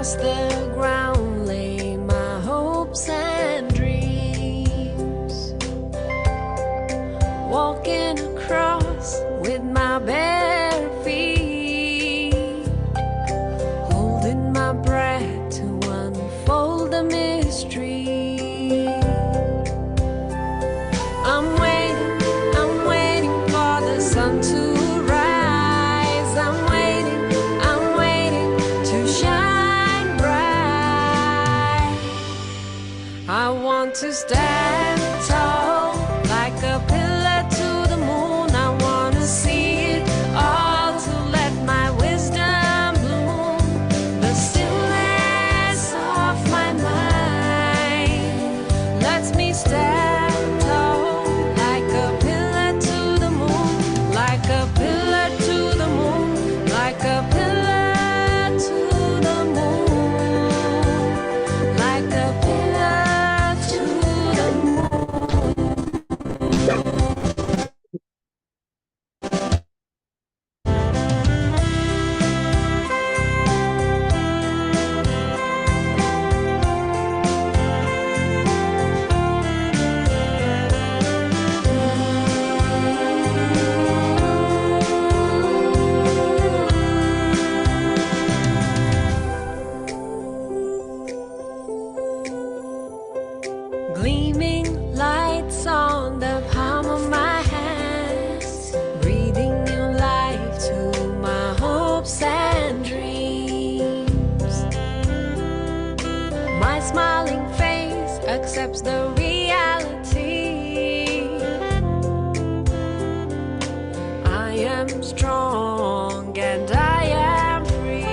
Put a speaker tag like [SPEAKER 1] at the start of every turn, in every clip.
[SPEAKER 1] across the ground lay my hopes and dreams, walking across with my bare feet, holding my breath to unfold the mystery. I'm waiting for the sun to rise. I'm waiting to shine bright. I want to stand tall like a pillar to the moon. I want to see it all, to let my wisdom bloom. The stillness of my mind lets me stand tall like a pillar to the moon, like a pillar to the moon, like a pillar to the moon, like a pillar to the gleaming lights on the palm of my hands, breathing new life to my hopes and dreams. My smiling face accepts the reality. I am strong and I am free.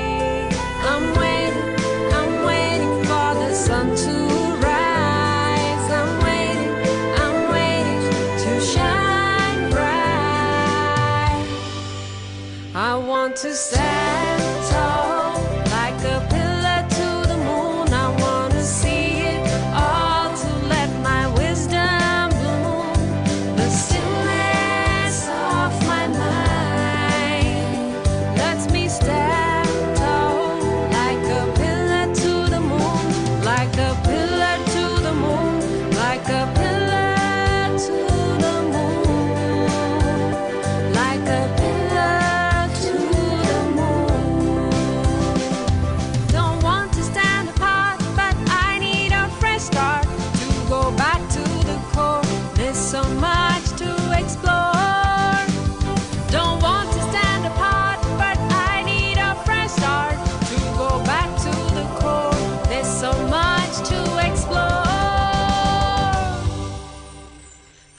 [SPEAKER 1] I'm waiting for the sun to rise. I'm waiting to shine bright. I want to stand tall like a pillar to the moon. I want to see it all, to let my wisdom bloom. The stillness of my mind lets me stand tall like a pillar to the moon, like a pillar to the moon, like a pillar to the moon, like a pillar to the moon. Don't want to stand apart, but I need a fresh start to go back to the core. There's so much to explore. Don't want to stand apart, but I need a fresh start to go back to the core. There's so much to explore.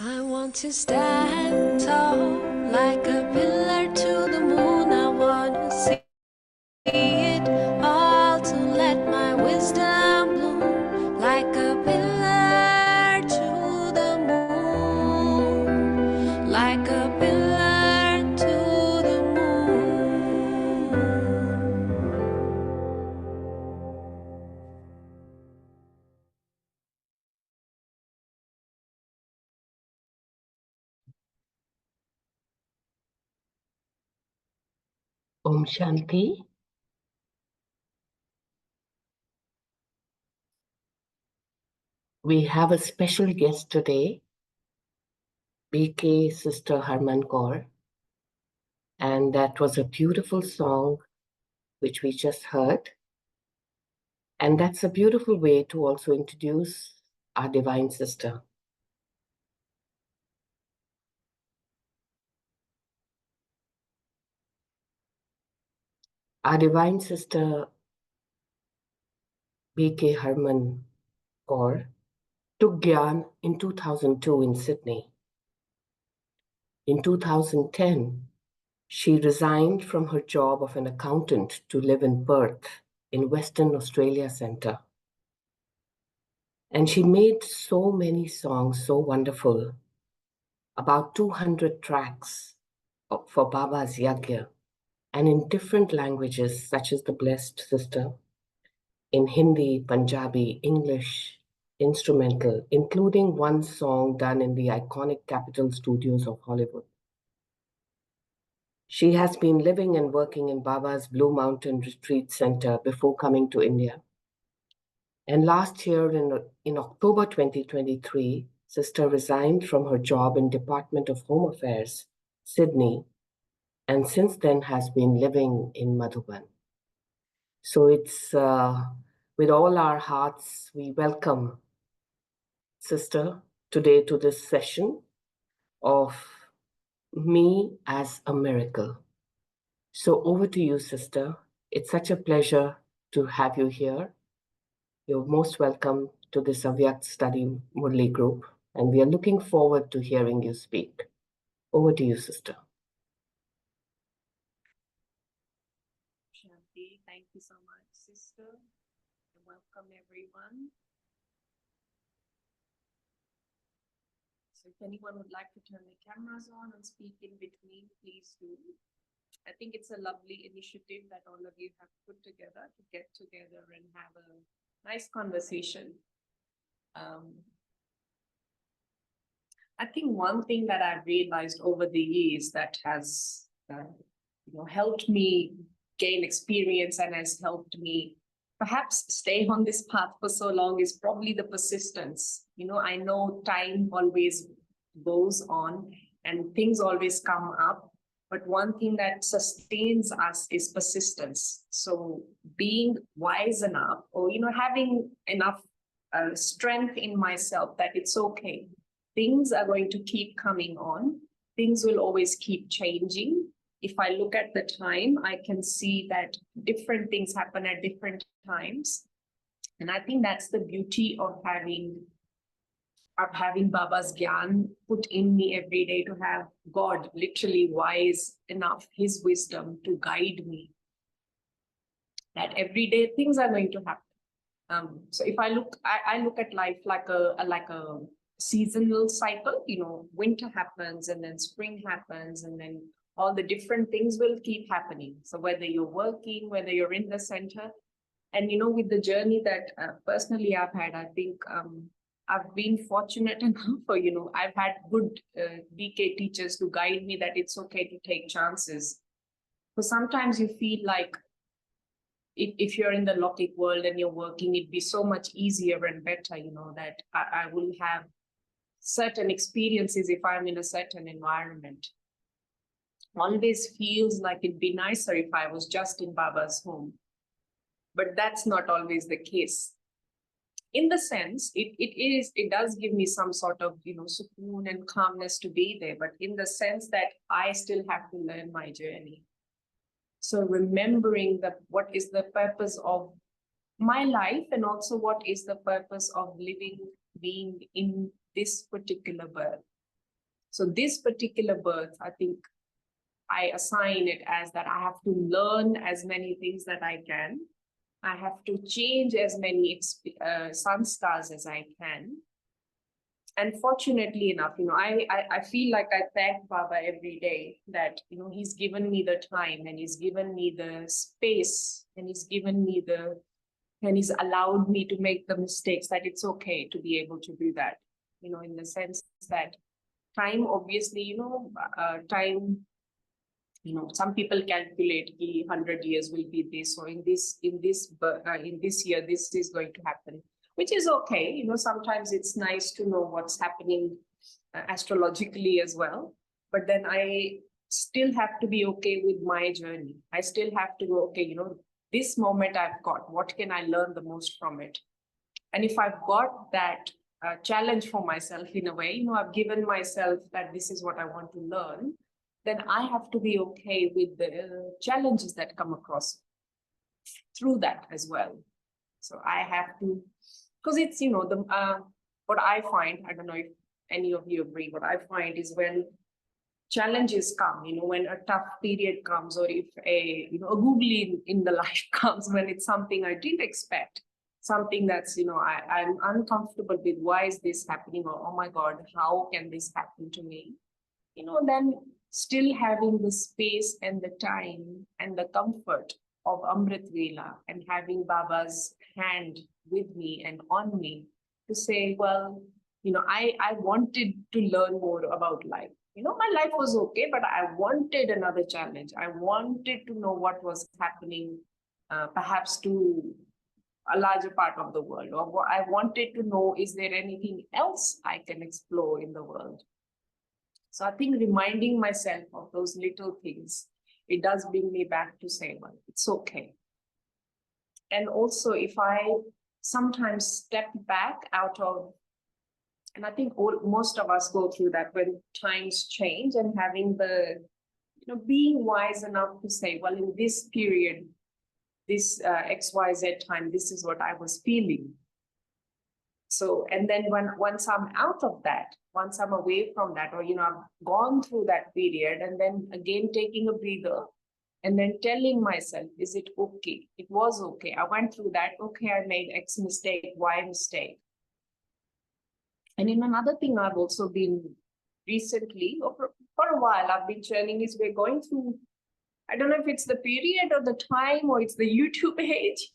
[SPEAKER 1] I want to stand tall like a pillar to the moon. I want to see it all, to let my wisdom bloom, like a pillar to the moon, like a pillar to the moon.
[SPEAKER 2] Om Shanti. We have a special guest today, BK Sister Harman Kaur, and that was a beautiful song which we just heard. And that's a beautiful way to also introduce our Divine Sister. Our Divine Sister, BK Harman Kaur, took Gyan in 2002 in Sydney. In 2010, she resigned from her job of an accountant to live in Perth in Western Australia Centre. And she made so many songs, so wonderful, about 200 tracks for Baba's Yagya, and in different languages such as the Blessed Sister, in Hindi, Punjabi, English, instrumental, including one song done in the iconic Capitol Studios of Hollywood. She has been living and working in Baba's Blue Mountain Retreat Center before coming to India. And last year, in October 2023, Sister resigned from her job in Department of Home Affairs, Sydney, and since then has been living in Madhuban. So it's with all our hearts, we welcome Sister today to this session of Me as a Miracle. So over to you, Sister. It's such a pleasure to have you here. You're most welcome to this Avyakt Study Murli group, and we are looking forward to hearing you speak. Over to you, Sister.
[SPEAKER 3] Shanti, thank you so much, sister. And welcome, everyone. So if anyone would like to turn the cameras on and speak in between, please do. I think it's a lovely initiative that all of you have put together to get together and have a nice conversation. I think one thing that I've realized over the years that has helped me gain experience and has helped me perhaps stay on this path for so long is probably the persistence. I know time always goes on and things always come up, but one thing that sustains us is persistence. So being wise enough or, having enough strength in myself that it's okay. Things are going to keep coming on. Things will always keep changing. If I look at the time, I can see that different things happen at different times. And I think that's the beauty of having Baba's Gyan put in me every day, to have God literally wise enough, his wisdom to guide me. That every day things are going to happen. So if I look at life like a seasonal cycle, winter happens and then spring happens and then all the different things will keep happening. So whether you're working, whether you're in the center, and with the journey that personally I've had, I think I've been fortunate enough for, I've had good DK teachers to guide me that it's okay to take chances. So sometimes you feel like if you're in the Lokik world and you're working, it'd be so much easier and better, that I will have certain experiences if I'm in a certain environment. Always feels like it'd be nicer if I was just in Baba's home. But that's not always the case. In the sense, it does give me some sort of, sukoon and calmness to be there, but in the sense that I still have to learn my journey. So remembering that what is the purpose of my life and also what is the purpose of being in this particular birth. So this particular birth, I think I assign it as that I have to learn as many things that I can. I have to change as many sanskars as I can. And fortunately enough, I feel like I thank Baba every day that, he's given me the time and he's given me the space and he's allowed me to make the mistakes, that it's okay to be able to do that, in the sense that time, obviously, time, some people calculate 100 years will be this, or in this year, this is going to happen, which is okay. Sometimes it's nice to know what's happening astrologically as well. But then I still have to be okay with my journey. I still have to go, okay, this moment I've got, what can I learn the most from it? And if I've got that challenge for myself in a way, I've given myself that this is what I want to learn, then I have to be okay with the challenges that come across through that as well. So I have to, because it's, what I find, I don't know if any of you agree, what I find is when challenges come, when a tough period comes, or if a googly in the life comes, when it's something I didn't expect, something that's, I'm uncomfortable with, why is this happening? Or, oh my God, how can this happen to me? Then still having the space and the time and the comfort of Amrit Vela and having Baba's hand with me and on me to say, well, I wanted to learn more about life. My life was okay, but I wanted another challenge. I wanted to know what was happening, perhaps to a larger part of the world, or I wanted to know, is there anything else I can explore in the world? So I think reminding myself of those little things, it does bring me back to say, well, it's okay. And also, if I sometimes step back out of, and I think most of us go through that when times change, and having the, being wise enough to say, well, in this period, this XYZ time, this is what I was feeling. So, and then once I'm out of that, once I'm away from that, or, I've gone through that period, and then again taking a breather, and then telling myself, is it okay? It was okay. I went through that. Okay, I made X mistake, Y mistake. And in another thing I've also been recently, or for a while, I've been churning is we're going through, I don't know if it's the period or the time or it's the YouTube age,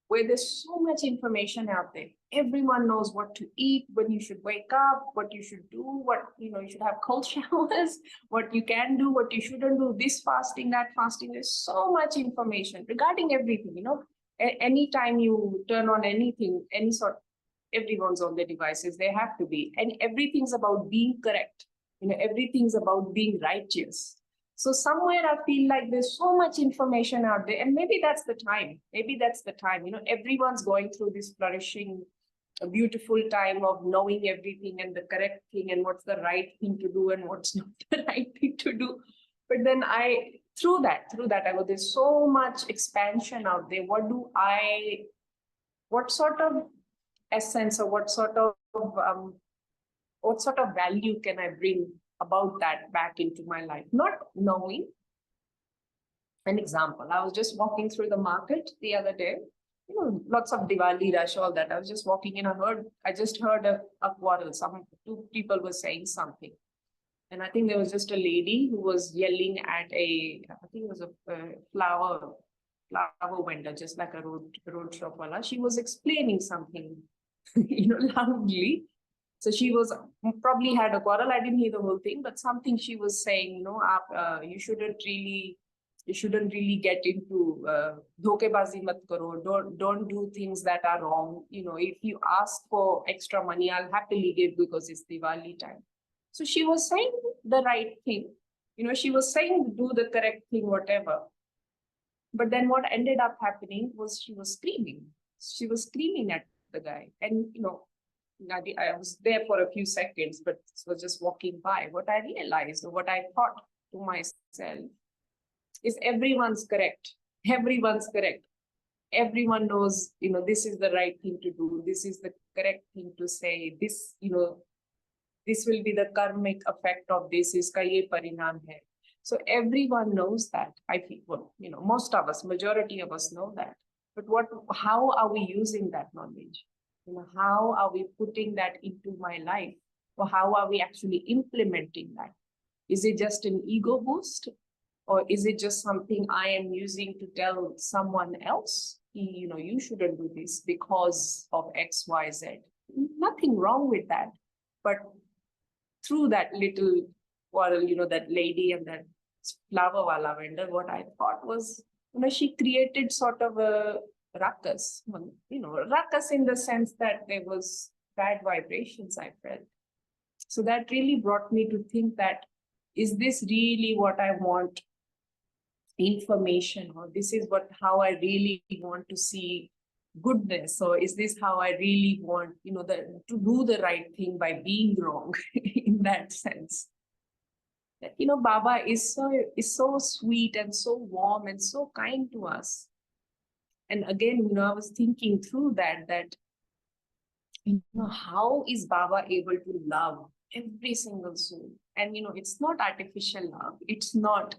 [SPEAKER 3] where there's so much information out there. Everyone knows what to eat, when you should wake up, what you should do, what, you should have cold showers, what you can do, what you shouldn't do, this fasting, that fasting. There's so much information regarding everything, anytime you turn on anything, any sort, everyone's on their devices, they have to be. And everything's about being correct. Everything's about being righteous. So somewhere I feel like there's so much information out there, and maybe that's the time. Maybe that's the time. Everyone's going through this flourishing, a beautiful time of knowing everything and the correct thing and what's the right thing to do and what's not the right thing to do. But then through that, I go, there's so much expansion out there. What sort of essence, or what sort of value can I bring about that back into my life? Not knowing. An example, I was just walking through the market the other day, lots of Diwali rush, all that. I was just walking in, I just heard a quarrel. Two people were saying something. And I think there was just a lady who was yelling at I think it was a flower vendor, just like a road shop wala. She was explaining something, loudly. So she was probably had a quarrel. I didn't hear the whole thing, but something she was saying, you shouldn't really get into dhokebazi mat karo. Don't do things that are wrong. If you ask for extra money, I'll happily give because it's Diwali time. So she was saying the right thing. She was saying do the correct thing, whatever. But then what ended up happening was she was screaming. She was screaming at the guy. And, I was there for a few seconds, but was just walking by. What I realized, or what I thought to myself, is everyone's correct. Everyone's correct. Everyone knows, this is the right thing to do. This is the correct thing to say. This, this will be the karmic effect of this. Iska ye parinam hai. So everyone knows that. I feel, well, most of us, majority of us know that. But how are we using that knowledge? How are we putting that into my life? Or how are we actually implementing that? Is it just an ego boost? Or is it just something I am using to tell someone else, you shouldn't do this because of X, Y, Z? Nothing wrong with that. But through that little quarrel, that lady and that flower wala vendor, what I thought was, she created sort of a ruckus, ruckus in the sense that there was bad vibrations I felt. So that really brought me to think that, is this really what I want? Information, or this is how I really want to see goodness, or is this how I really want, to do the right thing by being wrong in that sense? That, Baba is so sweet and so warm and so kind to us. And again, I was thinking through that, how is Baba able to love every single soul? And, it's not artificial love. It's not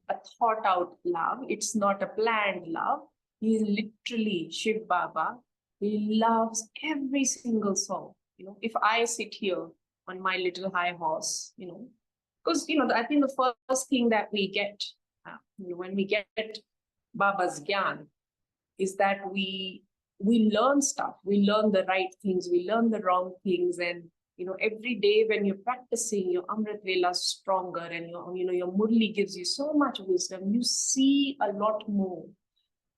[SPEAKER 3] a thought out love. It's not a planned love. He is literally Shiv Baba. He loves every single soul. If I sit here on my little high horse, because, I think the first thing that we get when we get Baba's Gyan is that we learn stuff. We learn the right things. We learn the wrong things. And Every day when you're practicing, your Amrit Vela is stronger, and your Murli gives you so much wisdom. You see a lot more.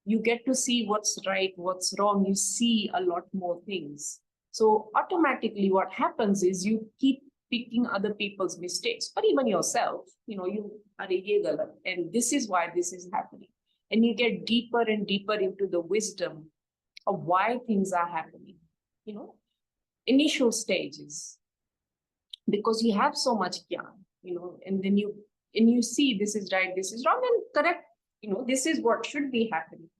[SPEAKER 3] You get to see what's right, what's wrong. You see a lot more things. So automatically what happens is you keep picking other people's mistakes, or even yourself. You are and this is why this is happening. And you get deeper and deeper into the wisdom of why things are happening. Initial stages, because you have so much gyan, and then you see this is right, this is wrong, and correct, this is what should be happening.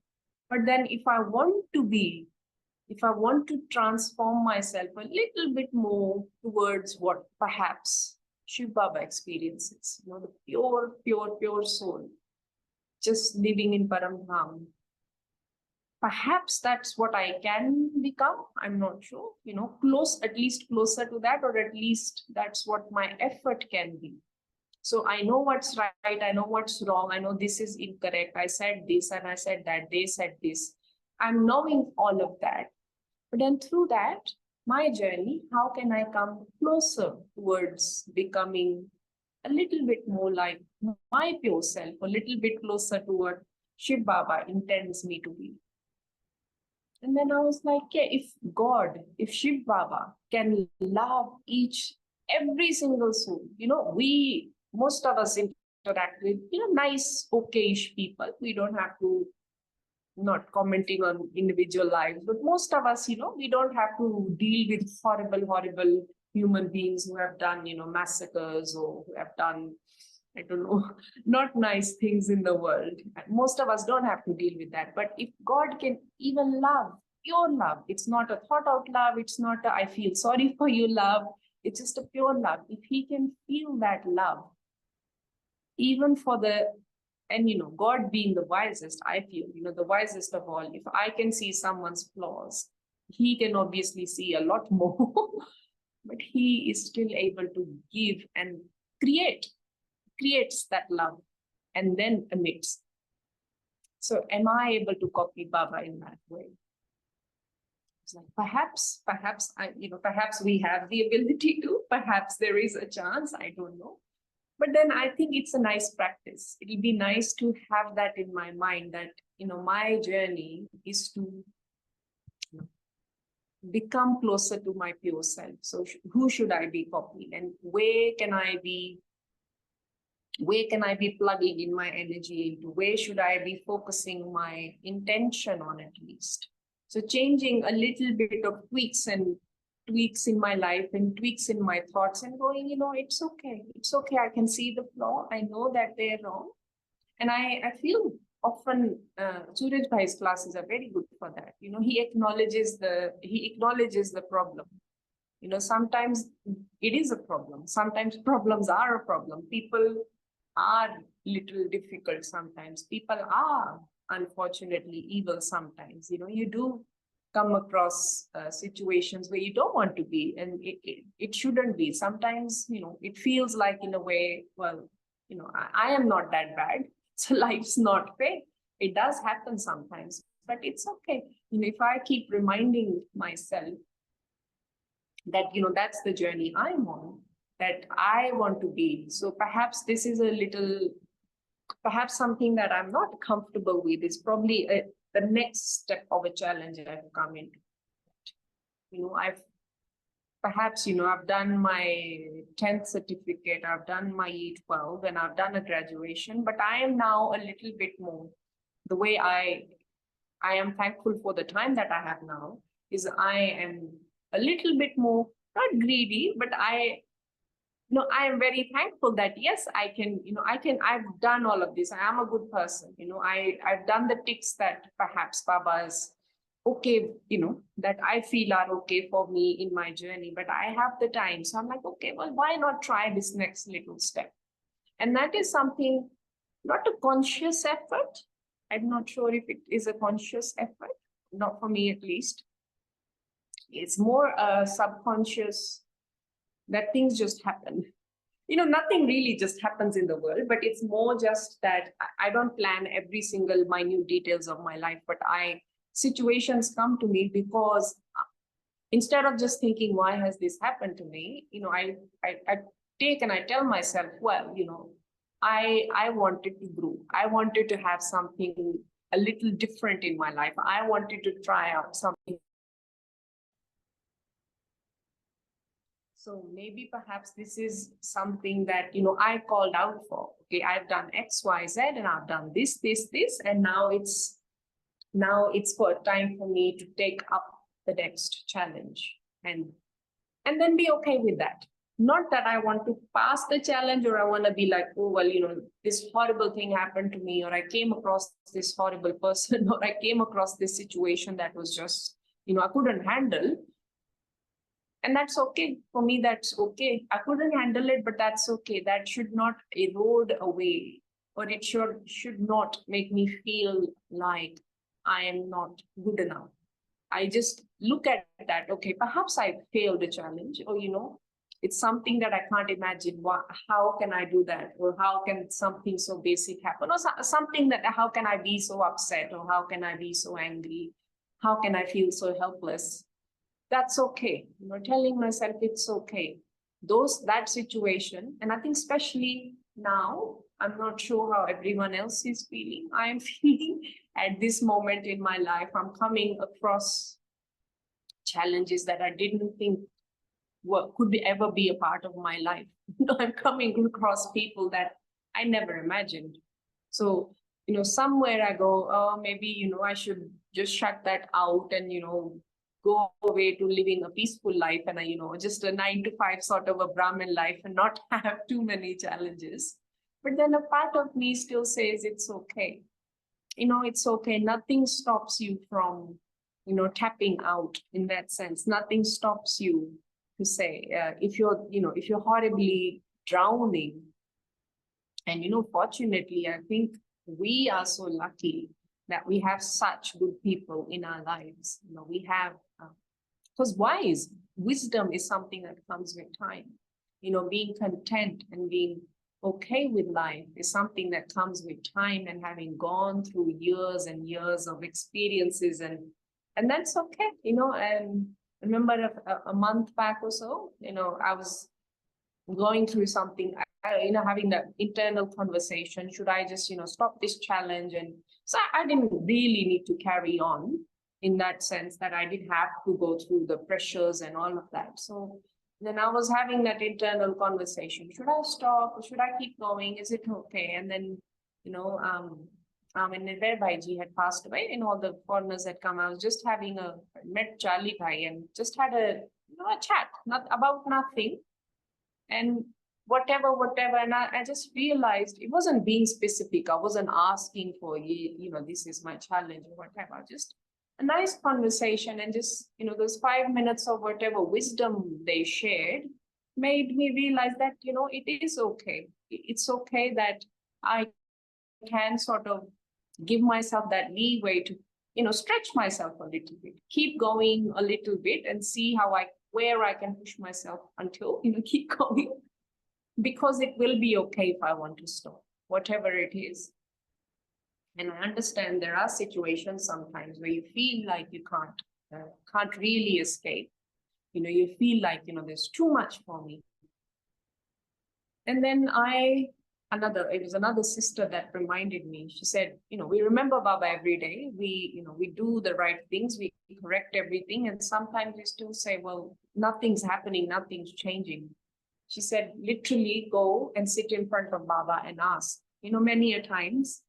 [SPEAKER 3] But then if I want to transform myself a little bit more towards what perhaps Shiv Baba experiences, the pure soul, just living in Param Dham, perhaps that's what I can become. I'm not sure, at least closer to that, or at least that's what my effort can be. So I know what's right, I know what's wrong, I know this is incorrect, I said this and I said that, they said this. I'm knowing all of that. But then through that, my journey, how can I come closer towards becoming a little bit more like my pure self, a little bit closer to what Shiv Baba intends me to be. And then I was like, yeah, if Shiv Baba can love every single soul, most of us interact with, nice, okayish people. We don't have to, not commenting on individual lives, but most of us, we don't have to deal with horrible human beings who have done, massacres, or who have done, I don't know, not nice things in the world. Most of us don't have to deal with that. But if God can even love, pure love, it's not a thought out love, it's not a I feel sorry for you love, it's just a pure love. If he can feel that love, even for and God being the wisest, I feel, the wisest of all, if I can see someone's flaws, he can obviously see a lot more, but he is still able to give and creates that love and then emits. So am I able to copy Baba in that way? It's like perhaps perhaps we have the ability to, perhaps there is a chance, I don't know. But then I think it's a nice practice. It'll be nice to have that in my mind, that, my journey is to become closer to my pure self. So who should I be copying, and where can I be plugging in my energy into? Where should I be focusing my intention on, at least? So changing a little bit of tweaks in my life and tweaks in my thoughts, and going, it's okay. It's okay. I can see the flaw. I know that they're wrong. And I feel often Suraj Bhai's classes are very good for that. He acknowledges the problem. Sometimes it is a problem. Sometimes problems are a problem. People are little difficult sometimes. People are unfortunately evil sometimes. You do come across situations where you don't want to be, and it shouldn't be. Sometimes, it feels like, in a way, well, I am not that bad, so life's not fair. It does happen sometimes, but it's okay. If I keep reminding myself that, that's the journey I'm on, that I want to be. So perhaps this is perhaps something that I'm not comfortable with is probably the next step of a challenge I've come into. I've done my 10th certificate, I've done my E12, and I've done a graduation, but I am now a little bit more, the way I am thankful for the time that I have now, is I am a little bit more, not greedy, but I am very thankful that, yes, I've done all of this. I am a good person. I've done the ticks that perhaps Baba's okay, that I feel are okay for me in my journey, but I have the time. So I'm like, okay, well, why not try this next little step? And that is something, not a conscious effort. I'm not sure if it is a conscious effort, not for me at least. It's more a subconscious, that things just happen. Nothing really just happens in the world, but it's more just that I don't plan every single minute details of my life, but situations come to me because instead of just thinking, why has this happened to me? I take and I tell myself, well, I wanted to grow. I wanted to have something a little different in my life. I wanted to try out something. So maybe perhaps this is something that, I called out for. Okay, I've done X, Y, Z, and I've done this, and now it's for time for me to take up the next challenge and then be okay with that. Not that I want to pass the challenge or I want to be like, oh, well, this horrible thing happened to me, or I came across this horrible person, or I came across this situation that was just, I couldn't handle. And that's okay. For me, that's okay. I couldn't handle it, but that's okay. That should not erode away, or it should not make me feel like I am not good enough. I just look at that, okay, perhaps I failed a challenge, or, it's something that I can't imagine. How can I do that? Or how can something so basic happen? Or something that, how can I be so upset? Or how can I be so angry? How can I feel so helpless? That's okay. Telling myself it's okay. That situation, and I think especially now, I'm not sure how everyone else is feeling. I am feeling at this moment in my life, I'm coming across challenges that I didn't think could ever be a part of my life. I'm coming across people that I never imagined. So, somewhere I go, oh, maybe, I should just shut that out and, go away to living a peaceful life and, just a 9 to 5 sort of a Brahmin life and not have too many challenges. But then a part of me still says it's okay. It's okay. Nothing stops you from, tapping out in that sense. Nothing stops you to say, if you're horribly drowning, and, fortunately, I think we are so lucky that we have such good people in our lives. We have, because wisdom is something that comes with time. Being content and being okay with life is something that comes with time and having gone through years and years of experiences, and that's okay. And remember a month back or so, I was going through something, having that internal conversation. Should I just, stop this challenge? And so I didn't really need to carry on in that sense, that I did have to go through the pressures and all of that. So then I was having that internal conversation. Should I stop or should I keep going? Is it okay? And then, when Nirvairji had passed away and all the foreigners had come, I was just met Charlie Bhai and just had a chat, not about nothing. And whatever, and I just realized it wasn't being specific. I wasn't asking for, this is my challenge or whatever. Just a nice conversation, and just, those 5 minutes of whatever wisdom they shared made me realize that, it is okay. It's okay that I can sort of give myself that leeway to, stretch myself a little bit, keep going a little bit and see where I can push myself until, keep going, because it will be okay if I want to stop, whatever it is. And I understand there are situations sometimes where you feel like you can't really escape. You feel like, there's too much for me. And then it was another sister that reminded me. She said, we remember Baba every day. We do the right things. We correct everything. And sometimes we still say, well, nothing's happening. Nothing's changing. She said, literally go and sit in front of Baba and ask. Many a times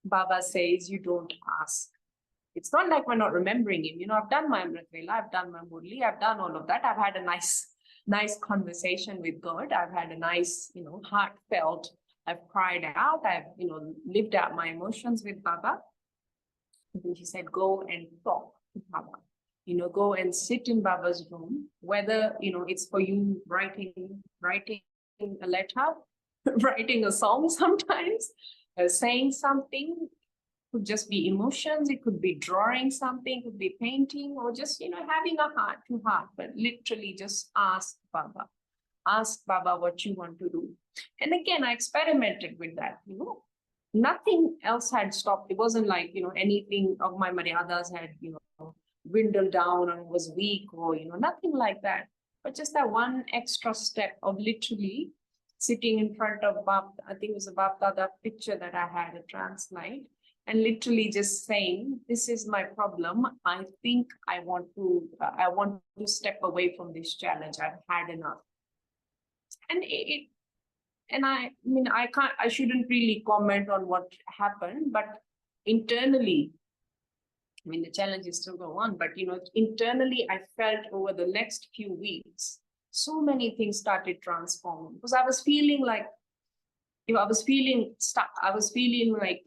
[SPEAKER 3] Baba says, you don't ask. It's not like we're not remembering him. I've done my Amrit Vela, I've done my Murli, I've done all of that. I've had a nice conversation with God. I've had a nice, heartfelt, I've cried out, I've, lived out my emotions with Baba. And then she said, go and talk to Baba. Go and sit in Baba's room, whether, it's for you writing a letter, writing a song sometimes, saying something. Could just be emotions, it could be drawing something, it could be painting, or just, having a heart to heart, but literally just ask Baba what you want to do. And again, I experimented with that, nothing else had stopped. It wasn't like, anything of my maryadas had, dwindled down or I was weak or, nothing like that. But just that one extra step of literally sitting in front of I think it was a Bap Dada picture that I had, a trance light, and literally just saying, this is my problem. I think I want to step away from this challenge. I've had enough. And I shouldn't really comment on what happened, but internally, the challenge is still going on, but internally, I felt over the next few weeks, so many things started transforming because I was feeling like, I was feeling stuck. I was feeling like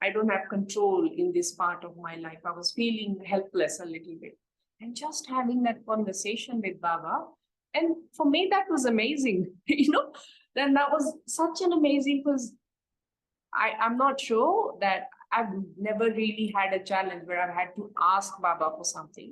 [SPEAKER 3] I don't have control in this part of my life. I was feeling helpless a little bit. And just having that conversation with Baba, and for me, that was amazing, then that was such an amazing, because I'm not sure that I've never really had a challenge where I've had to ask Baba for something.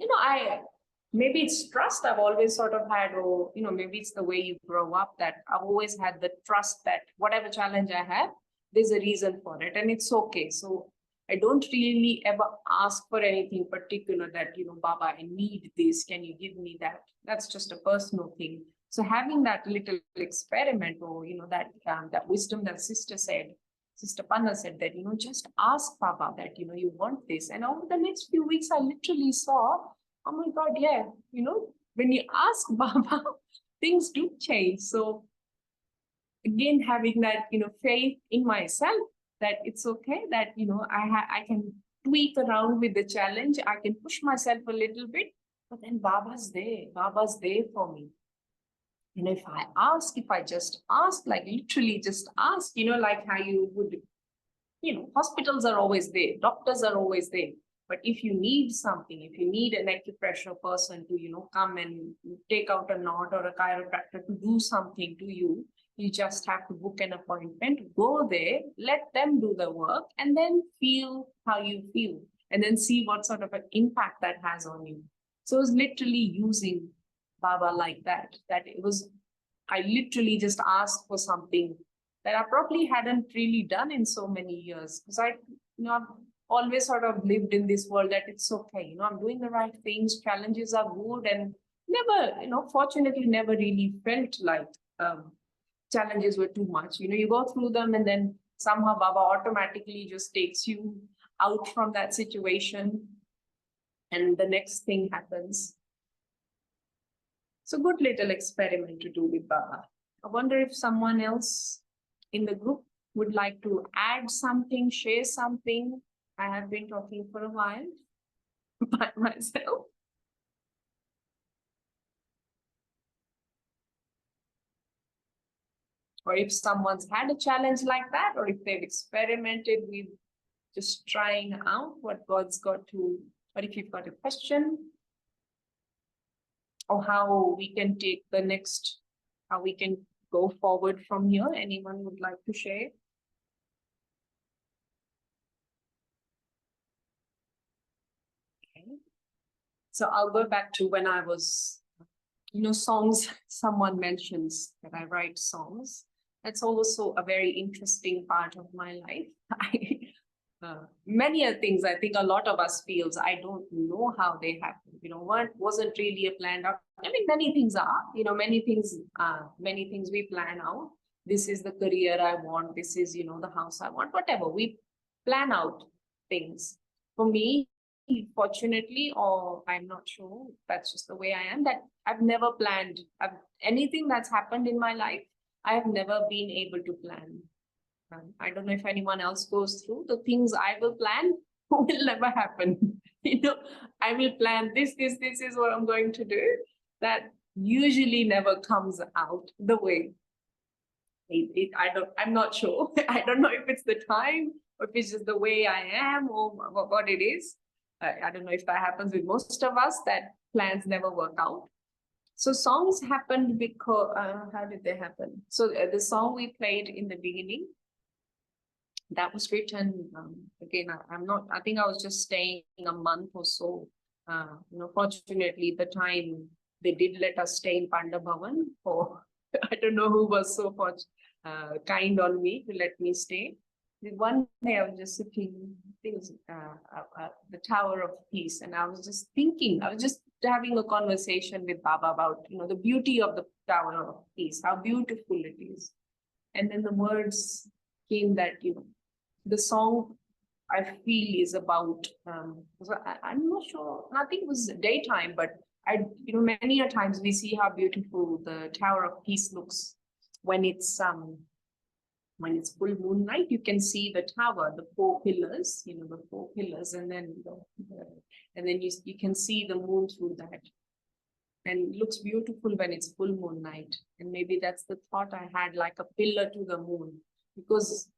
[SPEAKER 3] Maybe it's trust I've always sort of had, or, maybe it's the way you grow up, that I've always had the trust that whatever challenge I have, there's a reason for it and it's okay. So I don't really ever ask for anything particular that, Baba, I need this. Can you give me that? That's just a personal thing. So having that little experiment, or, that wisdom that Sister Panna said that, just ask Baba that, you want this. And over the next few weeks, I literally saw, oh my God, yeah, when you ask Baba, things do change. So again, having that, faith in myself, that it's okay, that, I can tweak around with the challenge. I can push myself a little bit, but then Baba's there for me. And if I just ask, like literally just ask, like how you would, hospitals are always there, doctors are always there. But if you need something, if you need an acupressure person to, come and take out a knot, or a chiropractor to do something to you, you just have to book an appointment, go there, let them do the work, and then feel how you feel, and then see what sort of an impact that has on you. So it's literally using Baba like that I literally just asked for something that I probably hadn't really done in so many years, because I've always sort of lived in this world that it's okay, I'm doing the right things, challenges are good, and never, fortunately, never really felt like challenges were too much. You go through them and then somehow Baba automatically just takes you out from that situation and the next thing happens. So good little experiment to do with Baba. I wonder if someone else in the group would like to add something, share something. I have been talking for a while by myself. Or if someone's had a challenge like that, or if they've experimented with just trying out what God's got to, or if you've got a question, or how we can take the next, how we can go forward from here. Anyone would like to share? Okay. So I'll go back to when I was, songs, someone mentions that I write songs. That's also a very interesting part of my life. Many things I think a lot of us feels, I don't know how they happen. What wasn't really a planned out. Many things are, many things we plan out. This is the career I want. This is, the house I want, whatever. We plan out things. For me, fortunately, or I'm not sure, that's just the way I am, that I've never planned. Anything that's happened in my life, I have never been able to plan. I don't know if anyone else goes through the things I will plan will never happen. I will plan this is what I'm going to do. That usually never comes out the way I'm not sure. I don't know if it's the time or if it's just the way I am or what it is. I don't know if that happens with most of us, that plans never work out. So songs happened because, how did they happen? So the song we played in the beginning, that was written, again, I think I was just staying a month or so. Fortunately, the time they did let us stay in Panda Bhavan for, I don't know who was so much kind on me to let me stay. One day I was just sitting things, the Tower of Peace, and I was just thinking, I was just having a conversation with Baba about, the beauty of the Tower of Peace, how beautiful it is. And then the words came that, the song I feel is about, I'm not sure, nothing was daytime, but many a times we see how beautiful the Tower of Peace looks when it's full moon night. You can see the tower, the four pillars, and then you can see the moon through that. And it looks beautiful when it's full moon night. And maybe that's the thought I had, like a pillar to the moon, because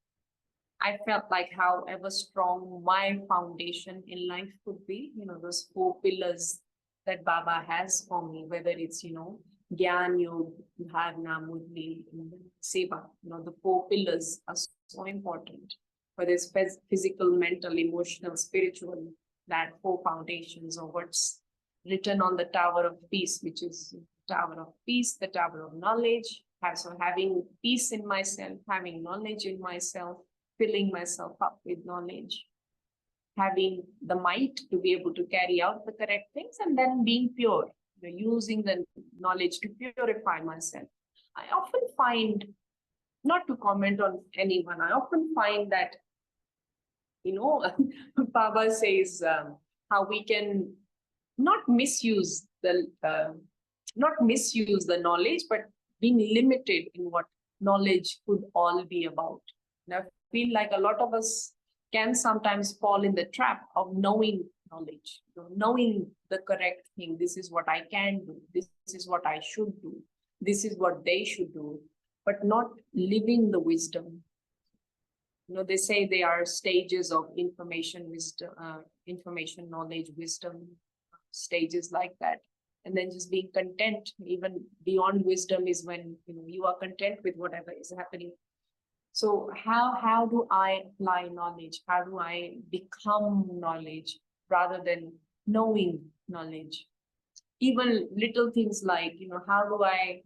[SPEAKER 3] I felt like however strong my foundation in life could be, those four pillars that Baba has for me, whether it's, Gyan, Yog, Dharna, Mudli, Seva, the four pillars are so important. Whether it's physical, mental, emotional, spiritual, that four foundations, or what's written on the Tower of Peace, which is Tower of Peace, the Tower of Knowledge. So having peace in myself, having knowledge in myself, filling myself up with knowledge, having the might to be able to carry out the correct things, and then being pure, using the knowledge to purify myself. I often find, not to comment on anyone, I often find that, Baba says how we can not misuse the knowledge, but being limited in what knowledge could all be about. And I feel like a lot of us can sometimes fall in the trap of knowing knowledge, knowing the correct thing. This is what I can do. This is what I should do. This is what they should do, but not living the wisdom. They say there are stages of information, wisdom, information, knowledge, wisdom, stages like that. And then just being content, even beyond wisdom, is when you are content with whatever is happening. So how do I apply knowledge? How do I become knowledge rather than knowing knowledge? Even little things like, how do I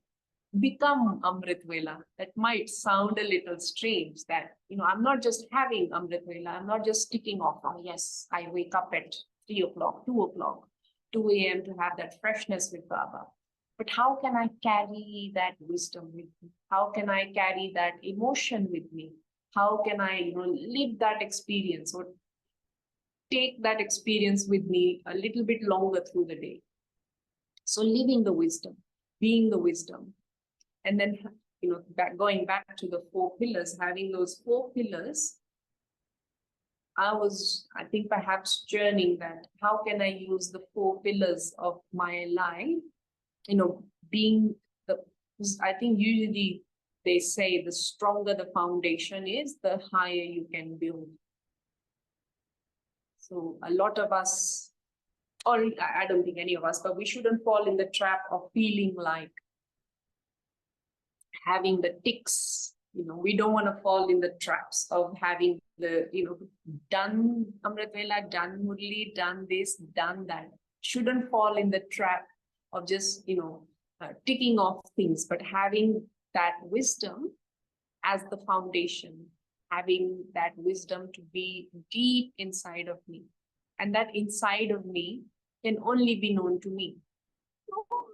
[SPEAKER 3] become Amrit Vela? That might sound a little strange, that, I'm not just having Amrit Vela. I'm not just ticking off, oh, yes, I wake up at 3 o'clock, 2 o'clock, 2 a.m. to have that freshness with Baba. But how can I carry that wisdom with me? How can I carry that emotion with me? How can I, live that experience, or take that experience with me a little bit longer through the day? So living the wisdom, being the wisdom. And then, going back to the four pillars, having those four pillars, I think perhaps journeying that. How can I use the four pillars of my life? Being I think usually they say the stronger the foundation is, the higher you can build. So a lot of us, or I don't think any of us, but we shouldn't fall in the trap of feeling like having the ticks. We don't want to fall in the traps of having the, done Amrit Vela, done Murli, done this, done that. Shouldn't fall in the trap of just, ticking off things, but having that wisdom as the foundation, having that wisdom to be deep inside of me. And that inside of me can only be known to me.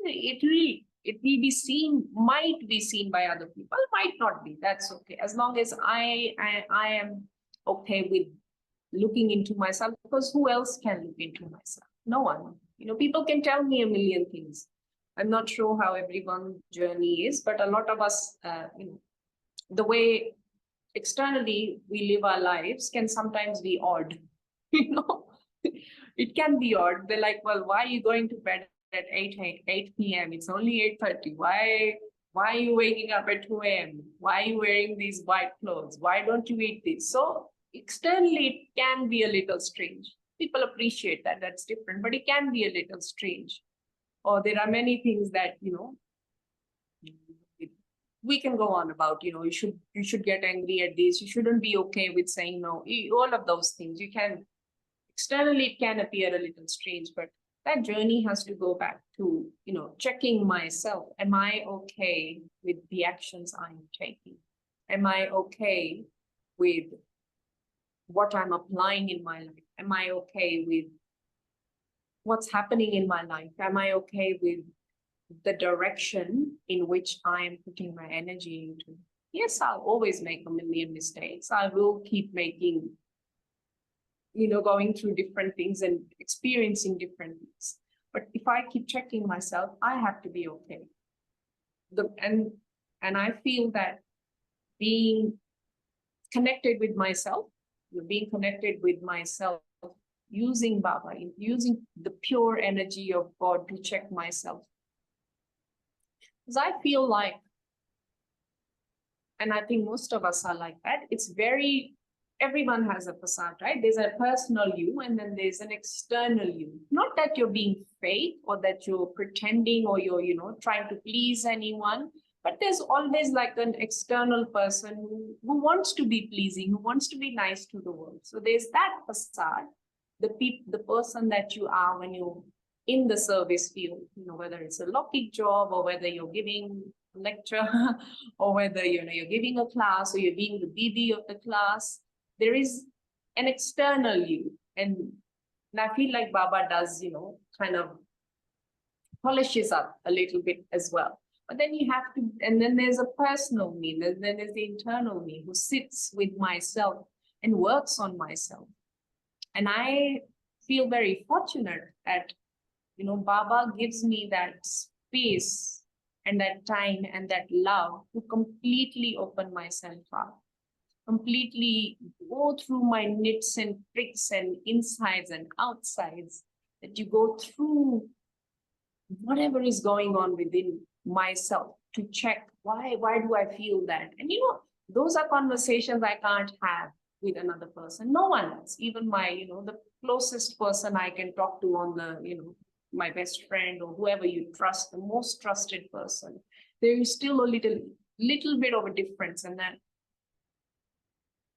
[SPEAKER 3] It will be seen, might be seen by other people, might not be. That's okay. As long as I am okay with looking into myself, because who else can look into myself? No one. People can tell me a million things. I'm not sure how everyone's journey is, but a lot of us, the way externally we live our lives can sometimes be odd. It can be odd. They're like, well, why are you going to bed at 8 p.m.? It's only 8:30. Why are you waking up at 2 a.m.? Why are you wearing these white clothes? Why don't you eat this? So externally, it can be a little strange. People appreciate that. That's different, but it can be a little strange. Or there are many things that, we can go on about, you should get angry at this. You shouldn't be okay with saying no. All of those things. Externally, it can appear a little strange, but that journey has to go back to, checking myself. Am I okay with the actions I'm taking? Am I okay with what I'm applying in my life? Am I okay with what's happening in my life? Am I okay with the direction in which I'm putting my energy into? Yes, I'll always make a million mistakes. I will keep making, going through different things and experiencing different things. But if I keep checking myself, I have to be okay. And I feel that being connected with myself, using Baba, using the pure energy of God to check myself. Because I feel like, and I think most of us are like that, everyone has a facade, right? There's a personal you and then there's an external you. Not that you're being fake or that you're pretending or you're, trying to please anyone, but there's always like an external person who wants to be pleasing, who wants to be nice to the world. So there's that facade, the person that you are when you're in the service field, whether it's a locking job or whether you're giving a lecture or whether, you're giving a class or you're being the BB of the class. There is an external you. And I feel like Baba does, kind of polishes up a little bit as well. But then you have to, and then there's a personal me, then there's the internal me who sits with myself and works on myself. And I feel very fortunate that, Baba gives me that space and that time and that love to completely open myself up, completely go through my nits and tricks and insides and outsides, that you go through whatever is going on within myself to check why do I feel that? And those are conversations I can't have with another person. No one else, even my, the closest person I can talk to on the, my best friend or whoever you trust, the most trusted person. There is still a little bit of a difference, and that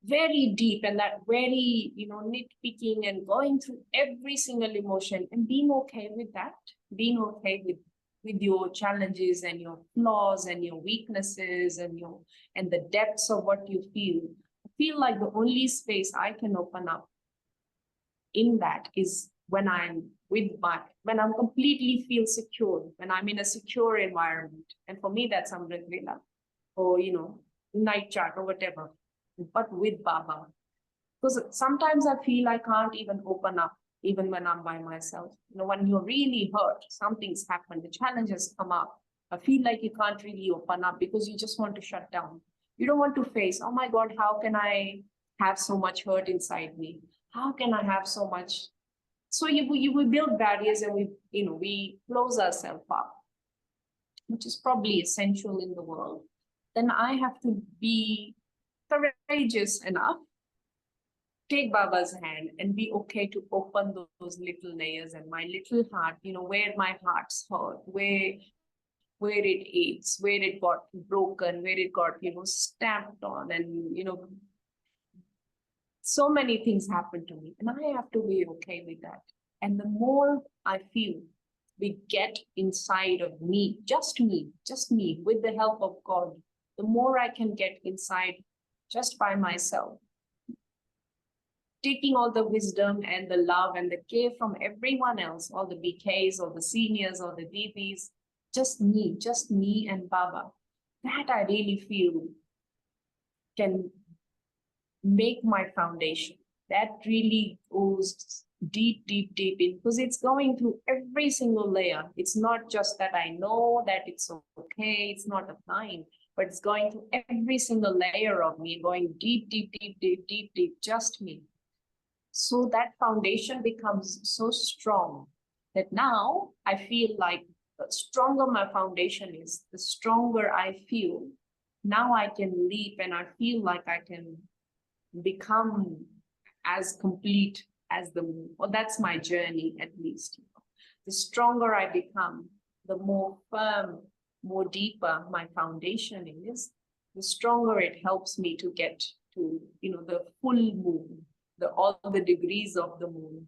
[SPEAKER 3] very deep and that very, nitpicking and going through every single emotion and being okay with that, being okay with your challenges and your flaws and your weaknesses and the depths of what you feel. I feel like the only space I can open up in that is when I'm completely feel secure, when I'm in a secure environment. And for me, that's Amrit Vela or, night chat or whatever, but with Baba. Because sometimes I feel I can't even open up, even when I'm by myself. When you're really hurt, something's happened, the challenges come up. I feel like you can't really open up because you just want to shut down. You don't want to face, oh my God, how can I have so much hurt inside me? How can I have so much? So we build barriers and we close ourselves up, which is probably essential in the world. Then I have to be courageous enough, take Baba's hand and be okay to open those little layers and my little heart, where my heart's hurt, where it aches, where it got broken, where it got, stamped on, and, so many things happen to me and I have to be okay with that. And the more I feel we get inside of me, just me, with the help of God, the more I can get inside just by myself, taking all the wisdom and the love and the care from everyone else, all the BKs or the seniors or the DBs, just me and Baba. That I really feel can make my foundation. That really goes deep in, because it's going through every single layer. It's not just that I know that it's okay, it's not applying, but it's going through every single layer of me, going deep, just me. So that foundation becomes so strong that now I feel like the stronger my foundation is, the stronger I feel. Now I can leap and I feel like I can become as complete as the moon. Well, that's my journey, at least. The stronger I become, the more firm, more deeper my foundation is, the stronger it helps me to get to, the full moon, all the degrees of the moon.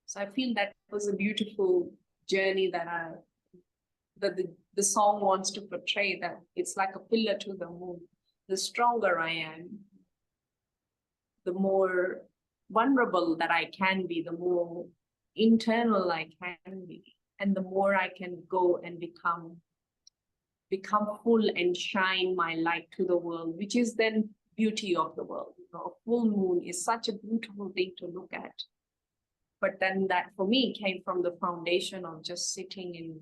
[SPEAKER 3] So I feel that was a beautiful journey that the song wants to portray, that it's like a pillar to the moon. The stronger I am, the more vulnerable that I can be, the more internal I can be, and the more I can go and become full and shine my light to the world, which is then beauty of the world. You know, a full moon is such a beautiful thing to look at. But then that for me came from the foundation of just sitting in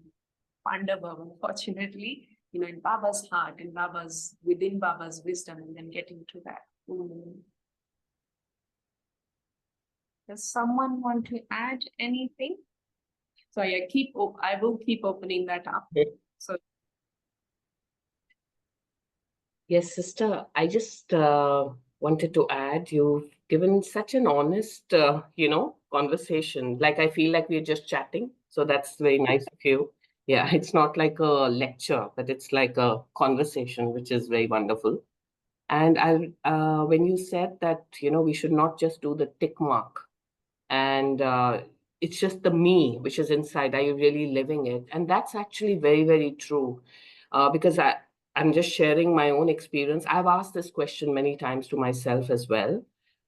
[SPEAKER 3] Pandava, unfortunately, you know, in Baba's heart, in Baba's, within Baba's wisdom, and then getting to that full moon. Does someone want to add anything? So I will keep opening that up. So
[SPEAKER 2] Yes, sister, I just wanted to add, you've given such an honest, conversation. Like, I feel like we're just chatting. So that's very nice of you. Yeah, it's not like a lecture, but it's like a conversation, which is very wonderful. And when you said that, we should not just do the tick mark, and it's just the me which is inside. Are you really living it? And that's actually very, very true, because I'm just sharing my own experience. I've asked this question many times to myself as well.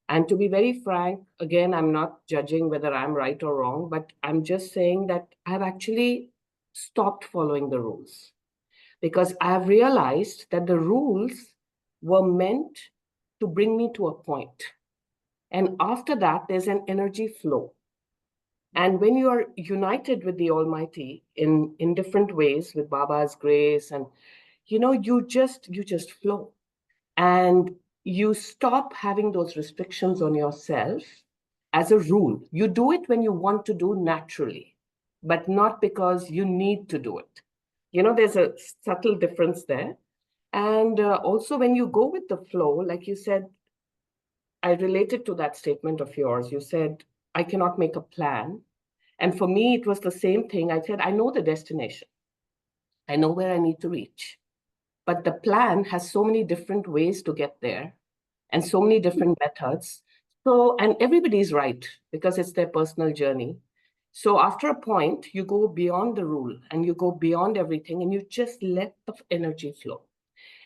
[SPEAKER 2] And to be very frank, again, I'm not judging whether I'm right or wrong, but I'm just saying that I've actually stopped following the rules, because I've realized that the rules were meant to bring me to a point. And after that, there's an energy flow. And when you are united with the Almighty in different ways, with Baba's grace, and you just flow, and you stop having those restrictions on yourself as a rule. You do it when you want to do naturally, but not because you need to do it. There's a subtle difference there. And also, when you go with the flow, like you said, I related to that statement of yours. You said, I cannot make a plan. And for me, it was the same thing. I said, I know the destination. I know where I need to reach. But the plan has so many different ways to get there and so many different methods. So, and everybody's right, because it's their personal journey. So after a point, you go beyond the rule and you go beyond everything, and you just let the energy flow.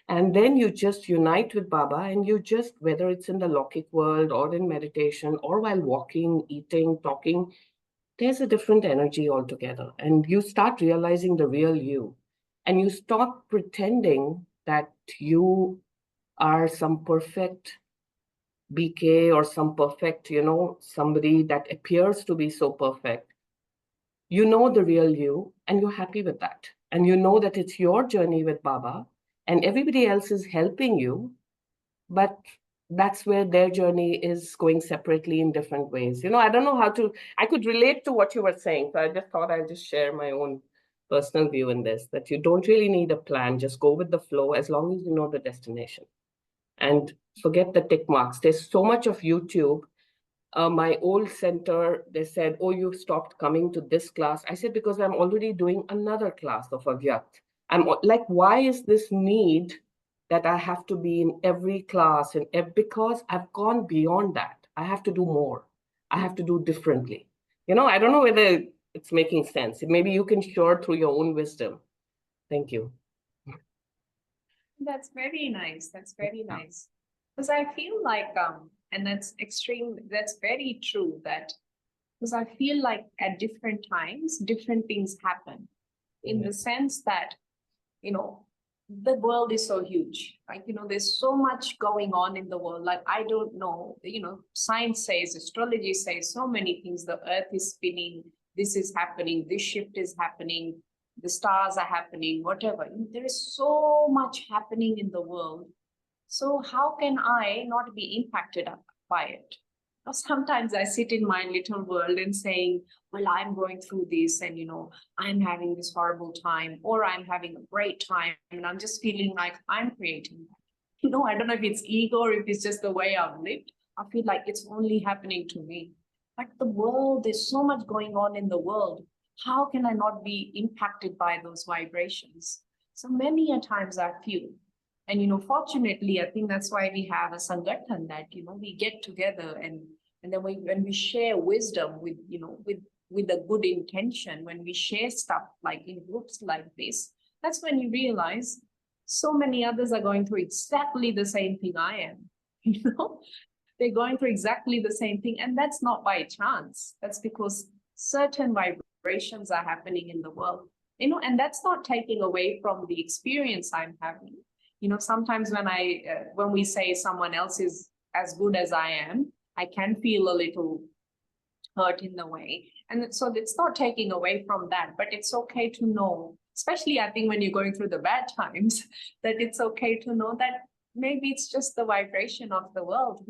[SPEAKER 2] And then you just unite with Baba, and you just, whether it's in the Lokik world or in meditation or while walking, eating, talking, there's a different energy altogether. And you start realizing the real you. And you stop pretending that you are some perfect BK or some perfect, somebody that appears to be so perfect. You know the real you, and you're happy with that. And you know that it's your journey with Baba, and everybody else is helping you, but that's where their journey is going separately in different ways. I don't know I could relate to what you were saying. So I just thought I'll just share my own personal view in this, that you don't really need a plan. Just go with the flow as long as you know the destination. And forget the tick marks. There's so much of YouTube. My old center, they said, oh, you've stopped coming to this class. I said, because I'm already doing another class of Avyat. I'm like, why is this need that I have to be in every class? And because I've gone beyond that. I have to do more. I have to do differently. I don't know whether it's making sense. Maybe you can share through your own wisdom. Thank you.
[SPEAKER 3] That's very nice. That's very nice. Because I feel like, and that's very true, that because I feel like at different times, different things happen in the sense that, the world is so huge. Like, there's so much going on in the world. Like, I don't know, science says, astrology says so many things. The earth is spinning, this is happening, this shift is happening, the stars are happening, whatever. There is so much happening in the world. So how can I not be impacted by it? Sometimes I sit in my little world and saying, well, I'm going through this, and I'm having this horrible time, or I'm having a great time, and I'm just feeling like I'm creating that. I don't know if it's ego or if it's just the way I've lived. I feel like it's only happening to me. But the world, there's so much going on in the world. How can I not be impacted by those vibrations? So many a times I feel. And fortunately, I think that's why we have a sangathan, that we get together, and then when we share wisdom with a good intention, when we share stuff like in groups like this, that's when you realize so many others are going through exactly the same thing I am. they're going through exactly the same thing. And that's not by chance. That's because certain vibrations are happening in the world, and that's not taking away from the experience I'm having. Sometimes when we say someone else is as good as I am, I can feel a little hurt in the way. And so it's not taking away from that, but it's okay to know, especially I think when you're going through the bad times, that it's okay to know that maybe it's just the vibration of the world.